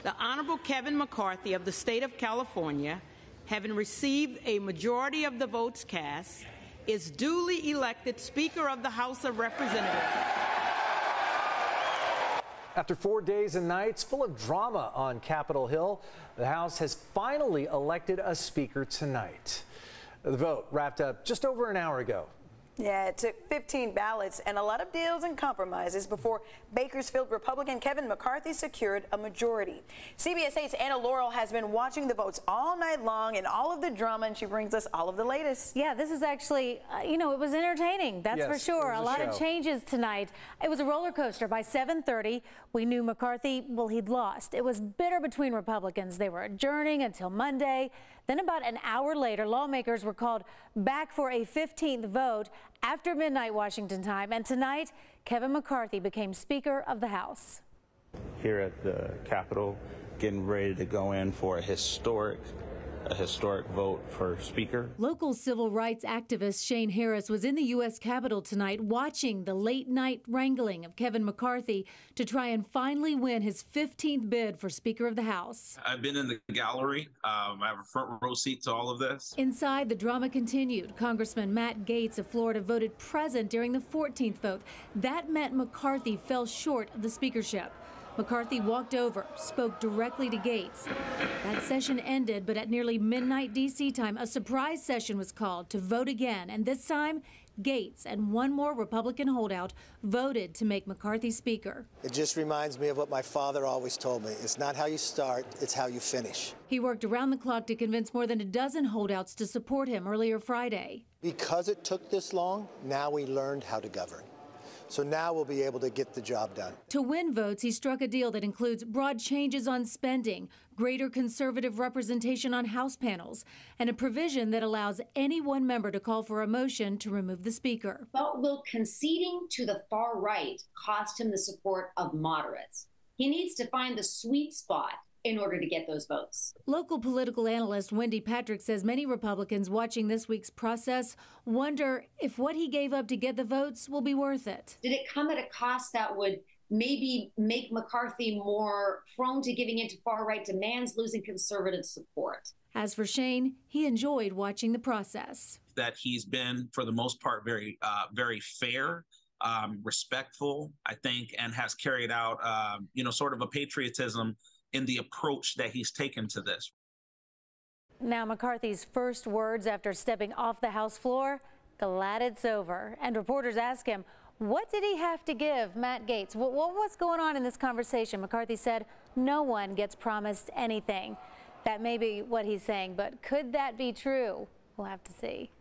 The Honorable Kevin McCarthy of the state of California, having received a majority of the votes cast, is duly elected Speaker of the House of Representatives. After 4 days and nights full of drama on Capitol Hill, the House has finally elected a speaker tonight. The vote wrapped up just over an hour ago. Yeah, it took 15 ballots and a lot of deals and compromises before Bakersfield Republican Kevin McCarthy secured a majority. CBS 8's Anna Laurel has been watching the votes all night long and all of the drama, and she brings us all of the latest. Yeah, this is actually, it was entertaining, that's for sure. A lot of changes tonight. It was a roller coaster. By 7:30, we knew McCarthy, he'd lost. It was bitter between Republicans. They were adjourning until Monday. Then about an hour later, lawmakers were called back for a 15th vote after midnight Washington time. And tonight, Kevin McCarthy became Speaker of the House. Here at the Capitol, getting ready to go in for a historic vote for Speaker. Local civil rights activist Shane Harris was in the U.S. Capitol tonight watching the late-night wrangling of Kevin McCarthy to try and finally win his 15th bid for Speaker of the House. I've been in the gallery. I have a front row seat to all of this. Inside, the drama continued. Congressman Matt Gaetz of Florida voted present during the 14th vote. That meant McCarthy fell short of the speakership. McCarthy walked over, spoke directly to Gaetz. That session ended, but at nearly midnight D.C. time, a surprise session was called to vote again. And this time, Gaetz and one more Republican holdout voted to make McCarthy Speaker. It just reminds me of what my father always told me. It's not how you start, it's how you finish. He worked around the clock to convince more than a dozen holdouts to support him earlier Friday. Because it took this long, now we learned how to govern. So now we'll be able to get the job done. To win votes, he struck a deal that includes broad changes on spending, greater conservative representation on House panels, and a provision that allows any one member to call for a motion to remove the Speaker. But will conceding to the far right cost him the support of moderates? He needs to find the sweet spot in order to get those votes. Local political analyst Wendy Patrick says many Republicans watching this week's process wonder if what he gave up to get the votes will be worth it. Did it come at a cost that would maybe make McCarthy more prone to giving into far-right demands, losing conservative support? As for Shane, he enjoyed watching the process. That he's been, for the most part, very fair, respectful, I think, and has carried out, sort of a patriotism in the approach that he's taken to this. Now, McCarthy's first words after stepping off the House floor, glad it's over. And reporters ask him, what did he have to give Matt Gaetz? What was going on in this conversation? McCarthy said, no one gets promised anything. That may be what he's saying, but could that be true? We'll have to see.